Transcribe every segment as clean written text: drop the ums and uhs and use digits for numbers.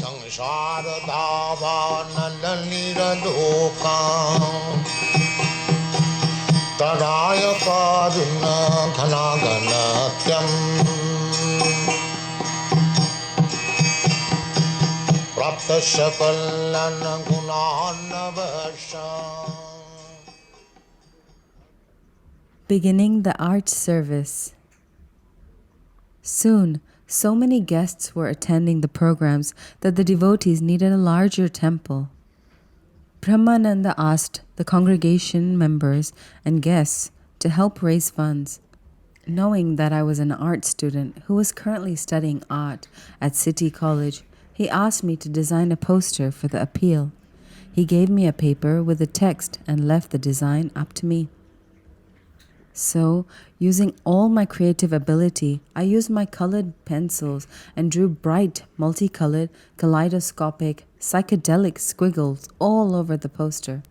Samsara Tadaya Kaduna Kanaganatyam Prapta Sakalana Gunanavasha. Beginning the art service. Soon, so many guests were attending the programs that the devotees needed a larger temple. Brahmananda asked the congregation members and guests to help raise funds. Knowing that I was an art student who was currently studying art at City College, he asked me to design a poster for the appeal. He gave me a paper with the text and left the design up to me. So, using all my creative ability, I used my colored pencils and drew bright, multicolored, kaleidoscopic, psychedelic squiggles all over the poster.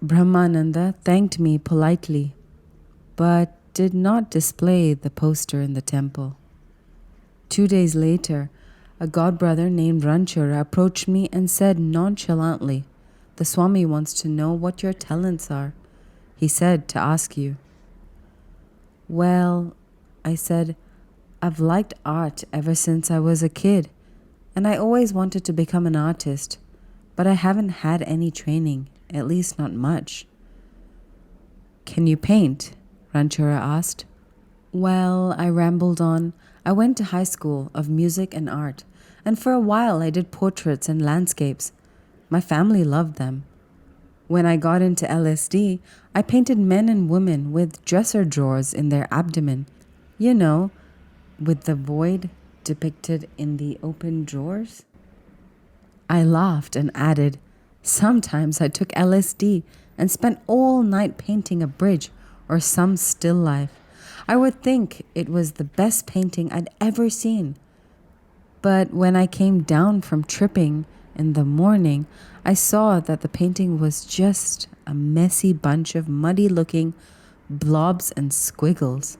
Brahmananda thanked me politely, but did not display the poster in the temple. 2 days later, a godbrother named Ranchura approached me and said nonchalantly, "The Swami wants to know what your talents are. He said to ask you." "Well," I said, "I've liked art ever since I was a kid, and I always wanted to become an artist, but I haven't had any training, at least not much." "Can you paint?" Ranchura asked. "Well," I rambled on, "I went to high school of music and art, and for a while I did portraits and landscapes. My family loved them. When I got into LSD, I painted men and women with dresser drawers in their abdomen. You know, with the void depicted in the open drawers." I laughed and added, "Sometimes I took LSD and spent all night painting a bridge or some still life. I would think it was the best painting I'd ever seen. But when I came down from tripping in the morning, I saw that the painting was just a messy bunch of muddy-looking blobs and squiggles."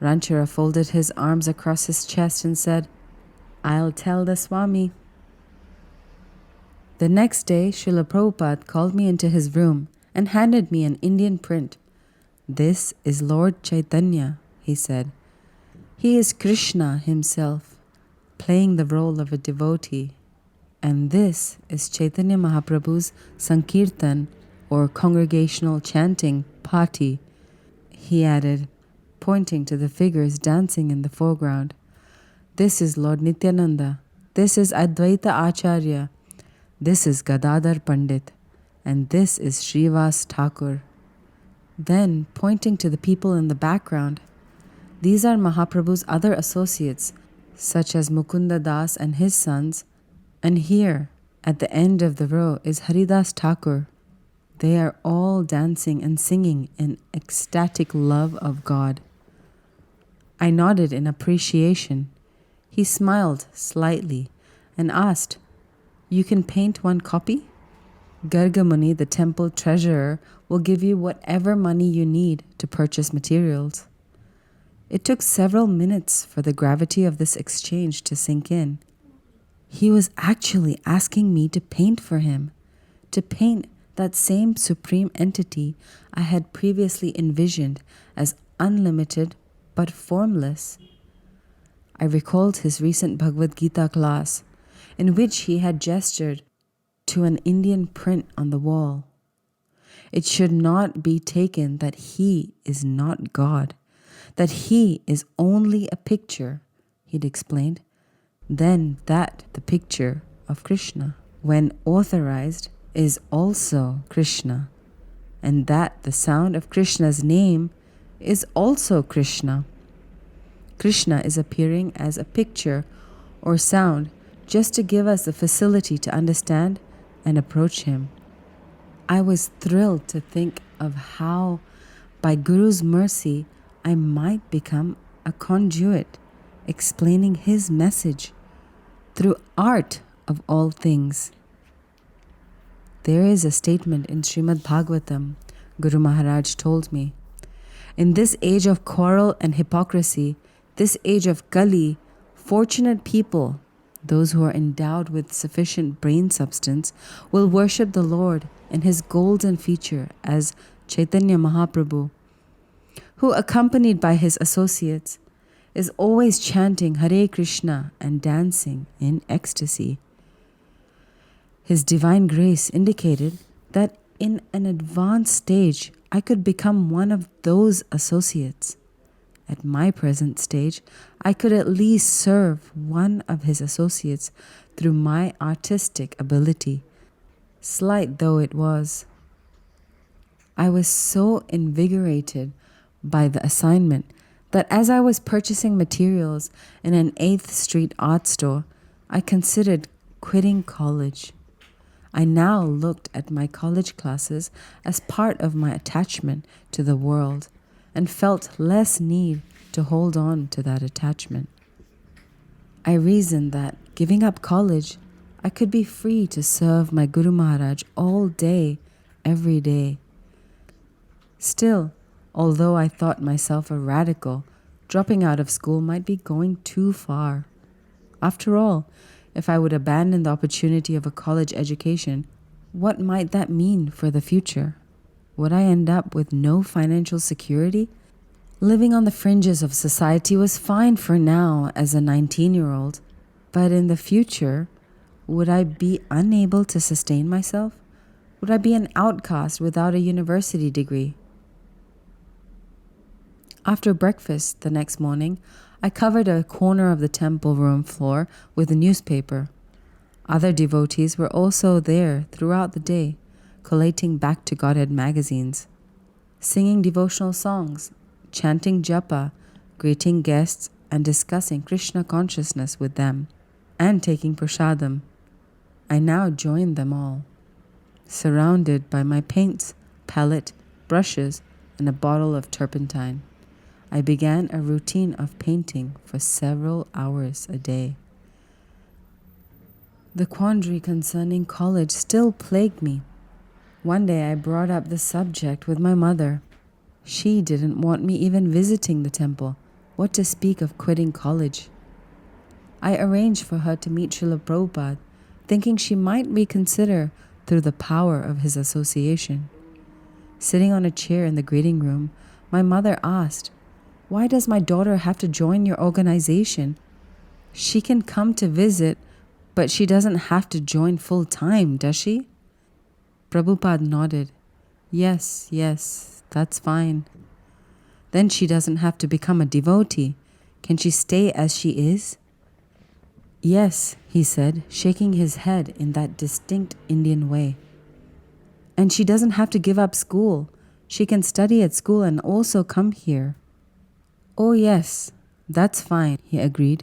Ranchura folded his arms across his chest and said, "I'll tell the Swami." The next day, Srila Prabhupada called me into his room and handed me an Indian print. "This is Lord Chaitanya," he said. "He is Krishna himself, playing the role of a devotee. And this is Chaitanya Mahaprabhu's Sankirtan, or congregational chanting party," he added, pointing to the figures dancing in the foreground. "This is Lord Nityananda. This is Advaita Acharya. This is Gadadhar Pandit. And this is Srivas Thakur." Then, pointing to the people in the background, "These are Mahaprabhu's other associates, such as Mukunda Das and his sons. And here, at the end of the row, is Haridas Thakur. They are all dancing and singing in ecstatic love of God." I nodded in appreciation. He smiled slightly and asked, "You can paint one copy? Gargamuni, the temple treasurer, will give you whatever money you need to purchase materials." It took several minutes for the gravity of this exchange to sink in. He was actually asking me to paint for him, to paint that same supreme entity I had previously envisioned as unlimited but formless. I recalled his recent Bhagavad Gita class, in which he had gestured to an Indian print on the wall. It should not be taken that he is not God, that he is only a picture, he'd explained. Then that the picture of Krishna, when authorized, is also Krishna, and that the sound of Krishna's name is also Krishna. Krishna is appearing as a picture or sound just to give us the facility to understand and approach him. I was thrilled to think of how, by Guru's mercy, I might become a conduit explaining his message through art of all things. There is a statement in Srimad Bhagavatam, Guru Maharaj told me. In this age of quarrel and hypocrisy, this age of Kali, fortunate people, Those who are endowed with sufficient brain substance will worship the Lord in his golden feature as Chaitanya Mahaprabhu, who, accompanied by his associates, is always chanting Hare Krishna and dancing in ecstasy. His divine grace indicated that in an advanced stage, I could become one of those associates. At my present stage, I could at least serve one of his associates through my artistic ability, slight though it was. I was so invigorated by the assignment that as I was purchasing materials in an 8th Street art store, I considered quitting college. I now looked at my college classes as part of my attachment to the world and felt less need to hold on to that attachment. I reasoned that, giving up college, I could be free to serve my Guru Maharaj all day, every day. Still, although I thought myself a radical, dropping out of school might be going too far. After all, if I would abandon the opportunity of a college education, what might that mean for the future? Would I end up with no financial security? Living on the fringes of society was fine for now as a 19-year-old, but in the future, would I be unable to sustain myself? Would I be an outcast without a university degree? After breakfast the next morning, I covered a corner of the temple room floor with a newspaper. Other devotees were also there throughout the day, collating back to Godhead magazines, singing devotional songs, chanting japa, greeting guests, and discussing Krishna consciousness with them, and taking prasadam. I now joined them all, surrounded by my paints, palette, brushes, and a bottle of turpentine. I began a routine of painting for several hours a day. The quandary concerning college still plagued me. One day I brought up the subject with my mother. She didn't want me even visiting the temple, what to speak of quitting college. I arranged for her to meet Srila Prabhupada, thinking she might reconsider through the power of his association. Sitting on a chair in the greeting room, my mother asked, "Why does my daughter have to join your organization? She can come to visit, but she doesn't have to join full time, does she?" Prabhupada nodded. Yes, that's fine. Then she doesn't have to become a devotee. Can she stay as she is? Yes, he said, shaking his head in that distinct Indian way. And she doesn't have to give up school. She can study at school and also come here. Oh yes, that's fine, he agreed.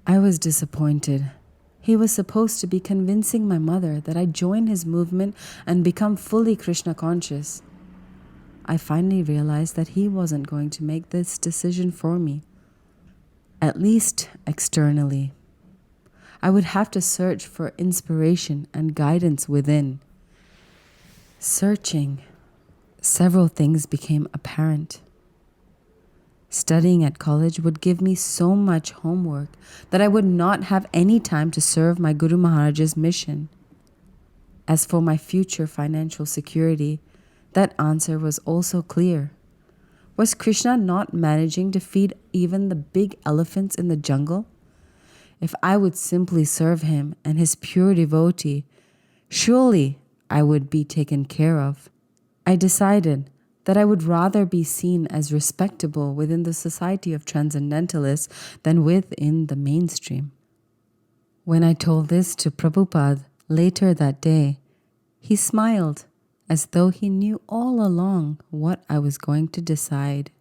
I was disappointed. He was supposed to be convincing my mother that I join his movement and become fully Krishna conscious. I finally realized that he wasn't going to make this decision for me, at least externally. I would have to search for inspiration and guidance within. Searching, several things became apparent. Studying at college would give me so much homework that I would not have any time to serve my Guru Maharaj's mission. As for my future financial security, that answer was also clear. Was Krishna not managing to feed even the big elephants in the jungle? If I would simply serve him and his pure devotee, surely I would be taken care of. I decided that I would rather be seen as respectable within the society of transcendentalists than within the mainstream. When I told this to Prabhupada later that day, he smiled as though he knew all along what I was going to decide.